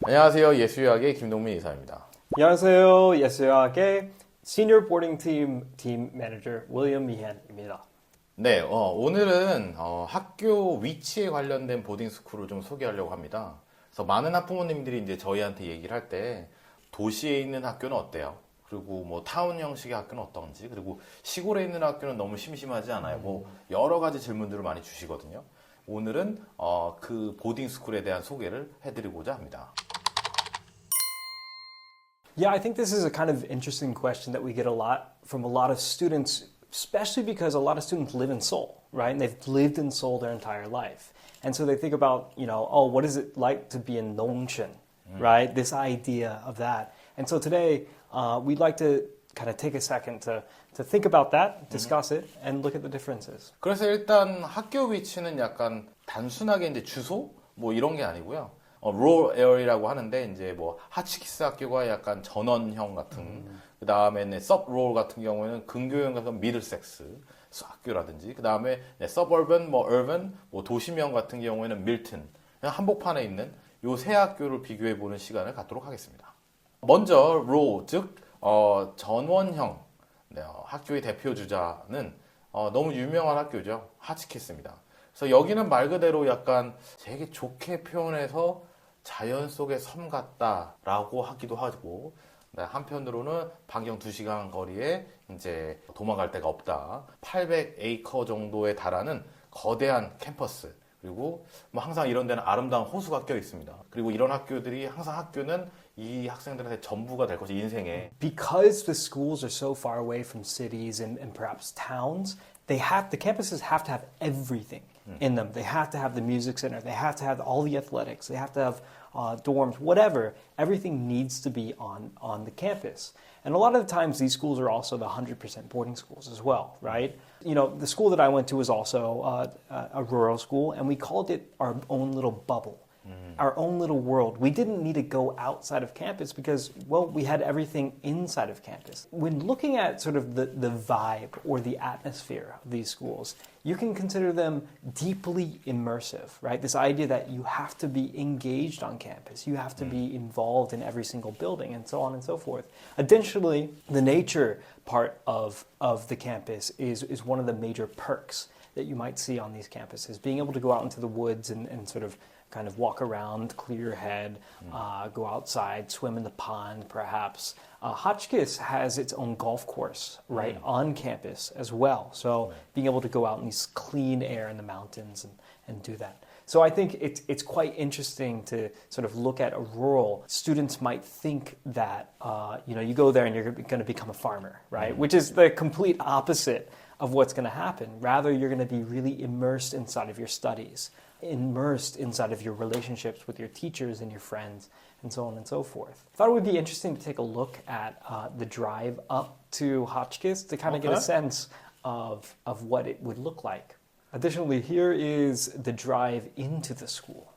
안녕하세요. 예수유학의 김동민 이사입니다. 안녕하세요. 예수학의 Senior Boarding Team Manager William Meehan입니다. 네, 오늘은 학교 위치에 관련된 보딩 스쿨을 좀 소개하려고 합니다. 그래서 많은 학부모님들이 이제 저희한테 얘기를 할 때 도시에 있는 학교는 어때요? 그리고 뭐 타운 형식의 학교는 어떤지, 그리고 시골에 있는 학교는 너무 심심하지 않아요? 뭐 여러 가지 질문들을 많이 주시거든요. 오늘은 그 보딩 스쿨에 대한 소개를 해드리고자 합니다. Yeah, I think this is a kind of interesting question that we get a lot from a lot of students, especially because a lot of students live in Seoul, right? And they've lived in Seoul their entire life. And so they think about, oh, what is it like to be in Nongcheon, right? This idea of that. And so today, we'd like to kind of take a second to think about that, discuss it, and look at the differences. 그래서 일단 학교 위치는 약간 단순하게 이제 주소 뭐 이런 게 아니고요. rural area라고 하는데 이제 뭐 하치키스 학교가 약간 전원형 같은 그 다음에 sub-rural 같은 경우에는 근교형 같은 미들섹스 학교라든지 그 다음에 suburban 뭐 urban 뭐 도시명 같은 경우에는 밀튼 한복판에 있는 요 세 학교를 비교해 보는 시간을 갖도록 하겠습니다. 먼저 rural 즉 전원형 학교의 대표 주자는 너무 유명한 학교죠. 하치키스입니다. 그래서 여기는 말 그대로 약간 되게 좋게 표현해서 자연 속의 섬 같다라고 하기도 하고, 한편으로는 반경 2시간 거리에 이제 도망갈 데가 없다. 800에이커 정도에 달하는 거대한 캠퍼스. 그리고 뭐 항상 이런 데는 아름다운 호수가 껴 있습니다. 그리고 이런 학교들이 항상 학교는 이 학생들한테 전부가 될 것이 인생에. Because the schools are so far away from cities and perhaps towns, the campuses have to have everything in them. They have to have the music center. They have to have all the athletics. They have to have dorms, whatever. Everything needs to be on the campus. And a lot of the times, these schools are also the 100% boarding schools as well, right? The school that I went to was also a rural school, and we called it our own little bubble. Our own little world. We didn't need to go outside of campus because, well, we had everything inside of campus. When looking at sort of the vibe or the atmosphere of these schools, you can consider them deeply immersive, right? This idea that you have to be engaged on campus, you have to be involved in every single building, and so on and so forth. Additionally, the nature part of the campus is one of the major perks that you might see on these campuses. Being able to go out into the woods and sort of kind of walk around, clear your head, go outside, swim in the pond, perhaps. Hotchkiss has its own golf course right on campus as well. So being able to go out in this clean air in the mountains and do that. So I think it's quite interesting to sort of look at a rural. Students might think that you go there and you're going to become a farmer, right? Which is the complete opposite of what's going to happen. Rather, you're going to be really immersed inside of your studies, immersed inside of your relationships with your teachers and your friends, and so on and so forth. I thought it would be interesting to take a look at the drive up to Hotchkiss to kind of get a sense of what it would look like. Additionally, here is the drive into the school.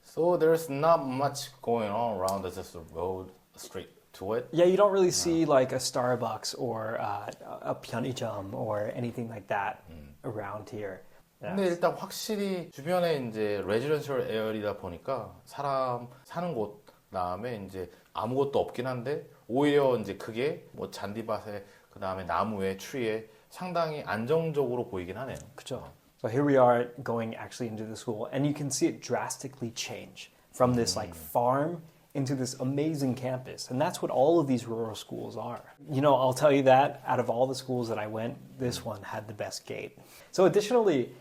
So there's not much going on around just the road straight to it. Yeah, you don't really see like a Starbucks or a 편의점 or anything like that around here. 근데 일단 확실히 주변에 이제 레지던셜 에어리다 보니까 사람 사는 곳 그다음에 이제 아무것도 없긴 한데 오히려 이제 그게 뭐 잔디밭에 그다음에 나무에 트리에 상당히 안정적으로 보이긴 하네요. 그렇죠. So here we are going actually into the school, and you can see it drastically change from this like farm into this amazing campus. And that's what all of these rural schools are. I'll tell you that out of all the schools that I went, this one had the best gate. So additionally,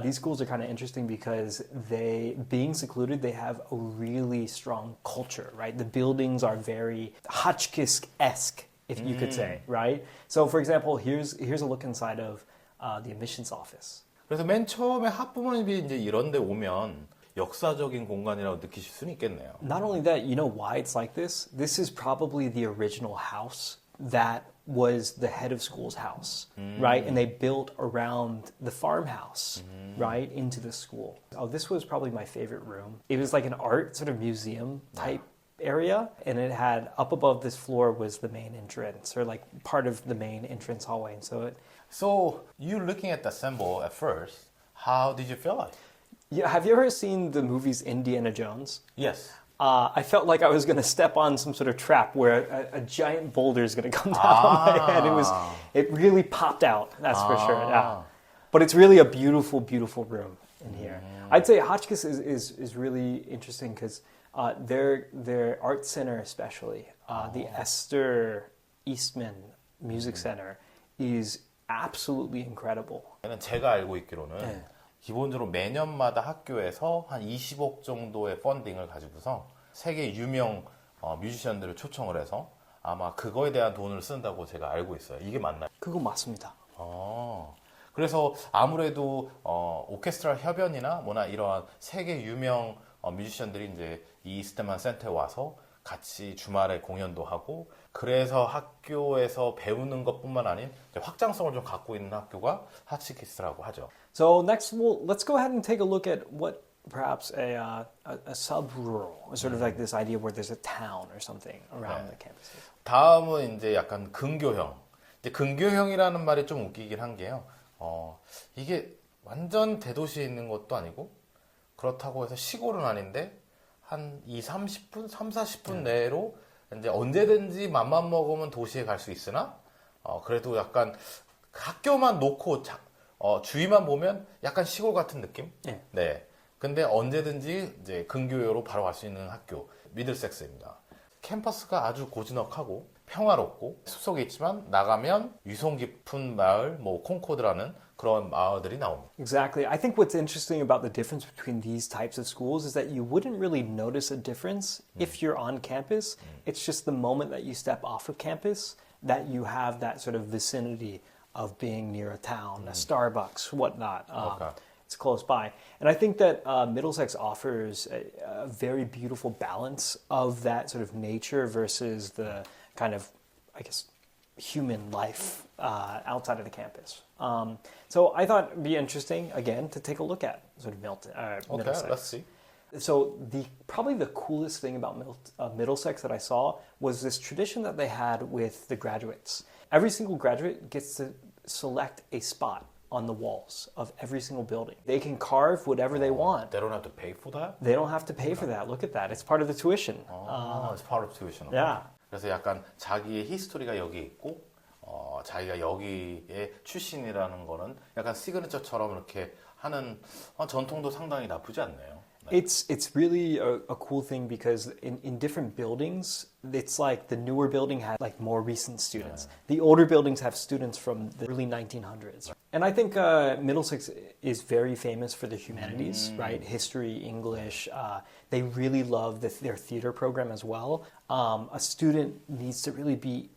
these schools are kind of interesting because being secluded, they have a really strong culture, right? The buildings are very Hotchkiss-esque, if you could say, right? So for example, here's a look inside of the admissions office. 그래서 맨 처음에 학부모님이 이제 이런 데 오면 역사적인 공간이라고 느끼실 수는 있겠네요. Not only that, you know why it's like this? This is probably the original house that was the head of school's house, right? And they built around the farmhouse, right, into the school. Oh, this was probably my favorite room. It was like an art sort of museum type area, and it had up above this floor was the main entrance, or like part of the main entrance hallway. And so So you looking at the symbol at first, how did you feel like? Yeah, have you ever seen the movies Indiana Jones? Yes. I felt like I was going to step on some sort of trap where a giant boulder is going to come down on my head. It really popped out, that's for sure. Yeah. But it's really a beautiful, beautiful room in here. I'd say Hotchkiss is really interesting because their art center, especially the Esther Eastman Music Center, is absolutely incredible. 제가 알고 있기로는 네. 기본적으로 매년마다 학교에서 한 20억 정도의 펀딩을 가지고서 세계 유명 뮤지션들을 초청을 해서 아마 그거에 대한 돈을 쓴다고 제가 알고 있어요. 이게 맞나요? 그거 맞습니다. 그래서 아무래도 오케스트라 협연이나 뭐나 이러한 세계 유명 뮤지션들이 이제 이 이스트만 센터에 와서 같이 주말에 공연도 하고 그래서 학교에서 배우는 것뿐만 아닌 이제 확장성을 좀 갖고 있는 학교가 하치키스라고 하죠. So next, let's go ahead and take a look at what perhaps a sub-rural, sort of like this idea where there's a town or something around the campuses. 다음은 이제 약간 근교형. 이제 근교형이라는 말이 좀 웃기긴 한 게요. 이게 완전 대도시에 있는 것도 아니고 그렇다고 해서 시골은 아닌데 한 30분, 40분 내로 이제 언제든지 맘만 먹으면 도시에 갈 수 있으나 그래도 약간 학교만 놓고 주위만 보면 약간 시골 같은 느낌? 네. 네. 근데 언제든지 이제 근교로 바로 갈 수 있는 학교 미들섹스입니다. 캠퍼스가 아주 고즈넉하고 평화롭고 숲속에 있지만 나가면 유성 깊은 마을, 뭐 콩코드라는 그런 마을들이 나옵니다. Exactly. I think what's interesting about the difference between these types of schools is that you wouldn't really notice a difference if you're on campus. It's just the moment that you step off of campus that you have that sort of vicinity of being near a town, a Starbucks, whatnot. Okay. It's close by. And I think that Middlesex offers a very beautiful balance of that sort of nature versus the kind of, I guess, human life outside of the campus. So I thought it'd be interesting, again, to take a look at sort of Middlesex. Okay, let's see. So probably the coolest thing about Middlesex that I saw was this tradition that they had with the graduates. Every single graduate gets to select a spot on the walls of every single building. They can carve whatever they want. They don't have to pay for that? They don't have to pay for that. Look at that. It's part of the tuition. It's part of tuition. Yeah. 그래서 약간 자기의 히스토리가 여기 있고 자기가 여기의 출신이라는 거는 약간 시그니처처럼 이렇게 하는 전통도 상당히 나쁘지 않네요. 네. It's really a cool thing because in different buildings, it's like the newer building had like more recent students. The older buildings have students from the early 1900s. And I think Middlesex is very famous for the humanities, right? History, English. They really love their theater program as well. A student needs to really be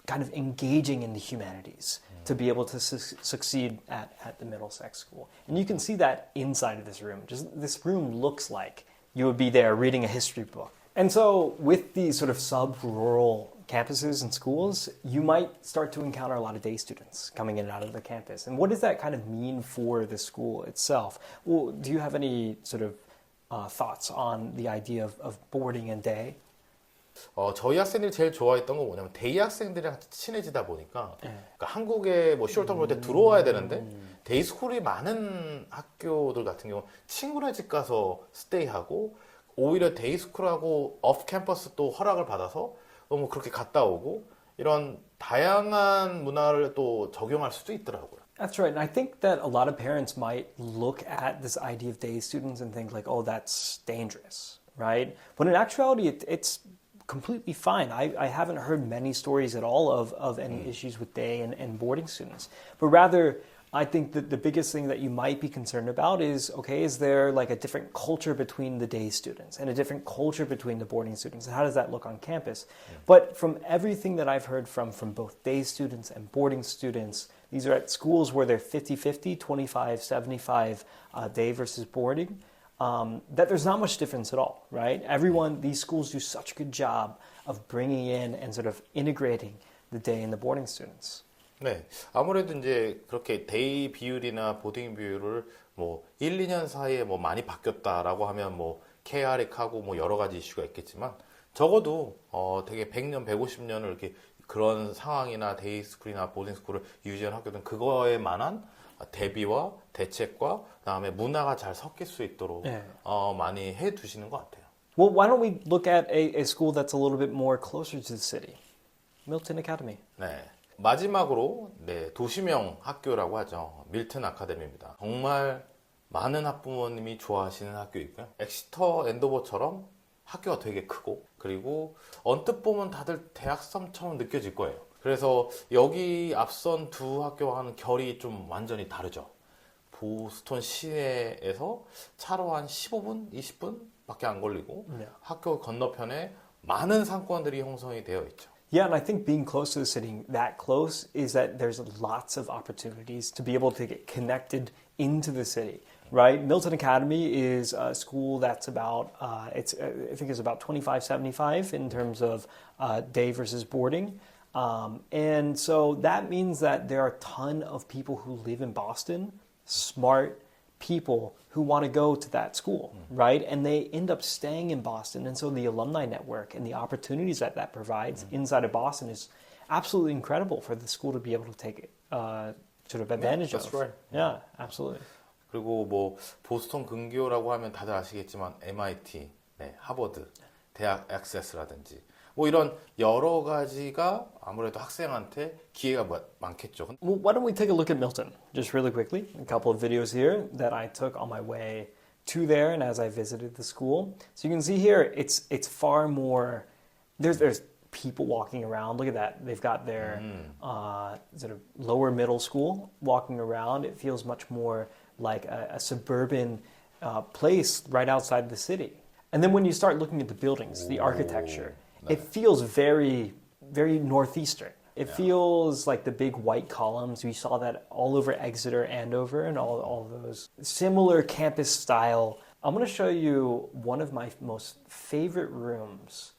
kind of engaging in the humanities to be able to succeed at the Middlesex School. And you can see that inside of this room. Just this room looks like you would be there reading a history book. And so with these sort of sub-rural campuses and schools, you might start to encounter a lot of day students coming in and out of the campus. And what does that kind of mean for the school itself? Well, do you have any sort of thoughts on the idea of boarding and day? 저희 학생들이 제일 좋아했던 건 뭐냐면 데이 학생들이랑 친해지다 보니까 그러니까 한국에 뭐 10월 텀 때 들어와야 되는데 데이 스쿨이 많은 학교들 같은 경우 친구네 집 가서 스테이하고 오히려 데이 스쿨하고 오프 캠퍼스 또 허락을 받아서 너무 그렇게 갔다 오고 이런 다양한 문화를 또 적용할 수도 있더라고요. That's right. And I think that a lot of parents might look at this idea of day students and think like, oh, that's dangerous, right? But in actuality, it's completely fine. I haven't heard many stories at all of any issues with day and boarding students. But rather, I think that the biggest thing that you might be concerned about is, okay, is there like a different culture between the day students and a different culture between the boarding students? And how does that look on campus? But from everything that I've heard from both day students and boarding students, these are at schools where they're 50-50, 25-75 day versus boarding, that there's not much difference at all, right? These schools do such a good job of bringing in and sort of integrating the day and the boarding students. 네, 아무래도 이제 그렇게 데이 비율이나 보딩 비율을 뭐 1, 2년 사이에 뭐 많이 바뀌었다라고 하면 뭐 KR익하고 뭐 여러 가지 이슈가 있겠지만 적어도 되게 100년, 150년을 이렇게 그런 상황이나 데이 스쿨이나 보딩 스쿨을 유지한 학교들은 그거에 만한 대비와 대책과 그다음에 문화가 잘 섞일 수 있도록 네. 많이 해 두시는 것 같아요. Well, why don't we look at a school that's a little bit more closer to the city? Milton Academy. 네. 마지막으로 도시명 학교라고 하죠. 밀튼 아카데미입니다. 정말 많은 학부모님이 좋아하시는 학교이고요. 엑시터 앤도버처럼 학교가 되게 크고 그리고 언뜻 보면 다들 대학생처럼 느껴질 거예요. 그래서 여기 앞선 두 학교와는 결이 좀 완전히 다르죠. 보스턴 시내에서 차로 한 15분, 20분 밖에 안 걸리고 네. 학교 건너편에 많은 상권들이 형성이 되어 있죠. Yeah, and I think being close to the city, that close, is that there's lots of opportunities to be able to get connected into the city, right? Milton Academy is a school that's about, I think it's about 25-75 in terms of day versus boarding. And so that means that there are a ton of people who live in Boston, smart people who want to go to that school, right? And they end up staying in Boston. And so the alumni network and the opportunities that that provides inside of Boston is absolutely incredible for the school to be able to take sort of advantage that's of. right. Yeah, absolutely. 그리고 뭐 보스턴 근교라고 하면 다들 아시겠지만 MIT, 하버드, 대학 액세스라든지 뭐 이런 여러 가지가 아무래도 학생한테 기회가 많겠죠. Well, why don't we take a look at Milton just really quickly? A couple of videos here that I took on my way to there and as I visited the school. So you can see here, it's far more. There's people walking around. Look at that. They've got their sort of lower middle school walking around. It feels much more like a suburban place right outside the city. And then when you start looking at the buildings, the architecture, it feels very, very northeastern. It feels like the big white columns. We saw that all over Exeter, Andover, and all those similar campus style. I'm going to show you one of my most favorite rooms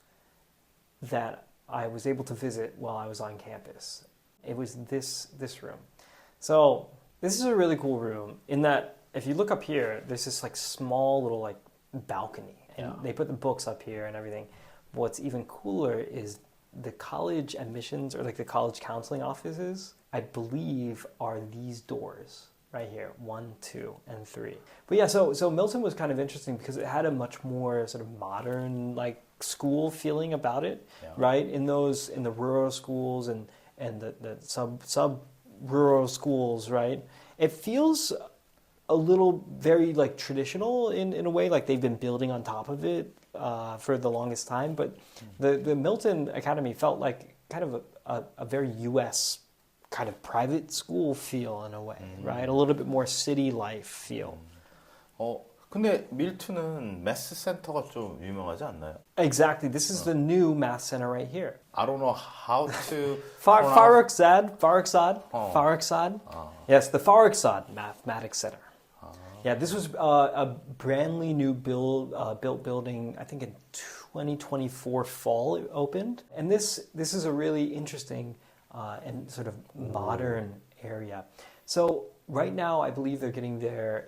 that I was able to visit while I was on campus. It was this room. So this is a really cool room in that if you look up here, there's this like small little like balcony, and they put the books up here and everything. What's even cooler is the college admissions or like the college counseling offices, I believe, are these doors right here, 1, 2, and 3. But yeah, so Milton was kind of interesting because it had a much more sort of modern like school feeling about it, right? In the rural schools and the sub rural schools, right? It feels a little very like traditional in a way, like they've been building on top of it for the longest time. But the Milton Academy felt like kind of a very U.S. kind of private school feel in a way, right? A little bit more city life feel. 근데 밀튼은 매스 센터가 좀 유명하지 않나요? Exactly. This is the new math center right here. I don't know how to Farrokhzad. Oh. Farrokhzad. Yes, the Farrokhzad Mathematics Center. Yeah, this was a brandly new built building. I think in 2024 fall it opened, and this is a really interesting and sort of modern area. So right now, I believe they're getting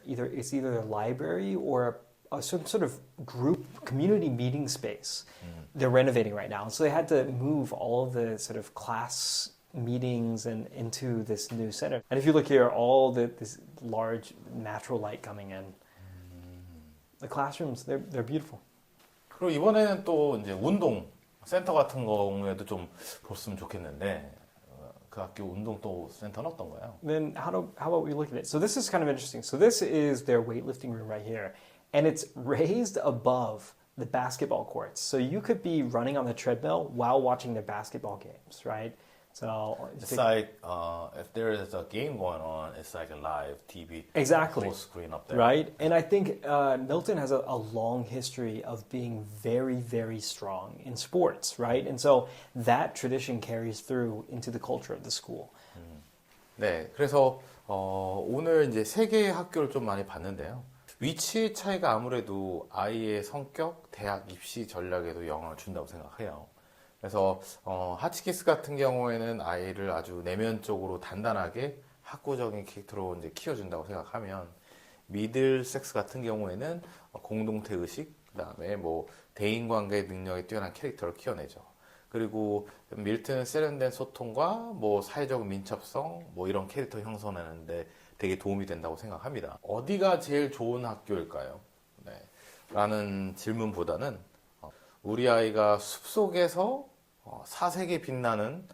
either a library or some sort of group community meeting space. They're renovating right now, so they had to move all of the sort of class meetings and into this new center. And if you look here, all this large natural light coming in. The classrooms, they're beautiful. 그리고 이번에는 또 이제 운동 센터 같은 경우에도 좀 봤으면 좋겠는데 그 학교 운동 또 센터는 어떤가요? Then how about we look at it? So this is kind of interesting. So this is their weightlifting room right here, and it's raised above the basketball courts. So you could be running on the treadmill while watching their basketball games, right? So It's like if there is a game going on, it's like a live TV Exactly. full screen up there. right? And I think Milton has a long history of being very, very strong in sports, right? And so that tradition carries through into the culture of the school. 네, 그래서 오늘 이제 세 개의 학교를 좀 많이 봤는데요. 위치 차이가 아무래도 아이의 성격, 대학 입시 전략에도 영향을 준다고 생각해요. 그래서 하치키스 같은 경우에는 아이를 아주 내면적으로 단단하게 학구적인 캐릭터로 이제 키워준다고 생각하면 미들섹스 같은 경우에는 공동체 의식, 그다음에 뭐 대인관계 능력이 뛰어난 캐릭터를 키워내죠. 그리고 밀튼은 세련된 소통과 뭐 사회적 민첩성 뭐 이런 캐릭터 형성하는데 되게 도움이 된다고 생각합니다. 어디가 제일 좋은 학교일까요? 네. 라는 질문보다는 우리 아이가 숲속에서 사색에 빛나는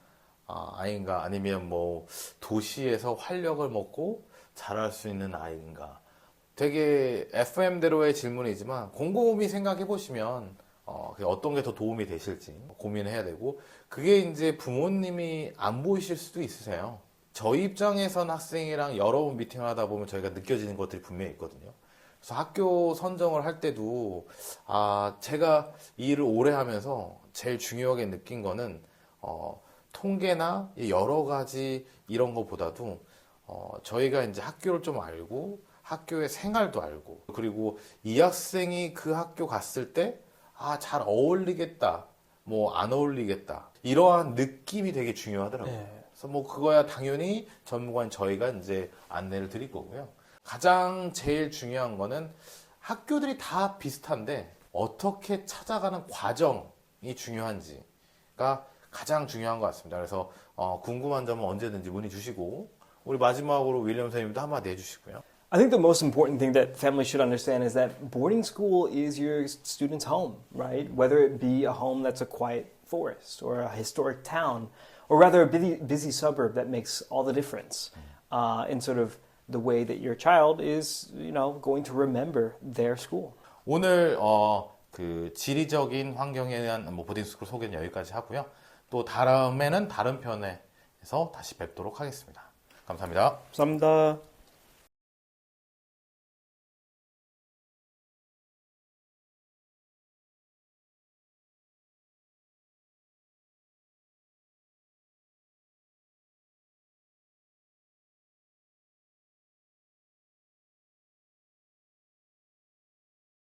아이인가 아니면 뭐 도시에서 활력을 먹고 자랄 수 있는 아이인가. 되게 FM대로의 질문이지만 곰곰이 생각해 보시면 어떤 게 더 도움이 되실지 고민해야 되고, 그게 이제 부모님이 안 보이실 수도 있으세요. 저희 입장에선 학생이랑 여러 번 미팅을 하다 보면 저희가 느껴지는 것들이 분명히 있거든요. 그래서 학교 선정을 할 때도 제가 이 일을 오래 하면서 제일 중요하게 느낀 거는 통계나 여러 가지 이런 것보다도 저희가 이제 학교를 좀 알고 학교의 생활도 알고, 그리고 이 학생이 그 학교 갔을 때 잘 어울리겠다, 뭐 안 어울리겠다, 이러한 느낌이 되게 중요하더라고요. 네. 그래서 뭐 그거야 당연히 전문가인 저희가 이제 안내를 드릴 거고요. 가장 제일 중요한 거는 학교들이 다 비슷한데 어떻게 찾아가는 과정이 중요한지가 가장 중요한 것 같습니다. 그래서 궁금한 점은 언제든지 문의 주시고, 우리 마지막으로 윌리엄 선생님도 한마디 해주시고요. I think the most important thing that families should understand is that boarding school is your student's home, right? Whether it be a home that's a quiet forest or a historic town, or rather a busy suburb that makes all the difference in sort of the way that your child is, going to remember their school. 오늘 그 지리적인 환경에 대한 보딩스쿨 소개는 여기까지 하고요. 또 다음에는 다른 편에서 다시 뵙도록 하겠습니다. 감사합니다. 감사합니다.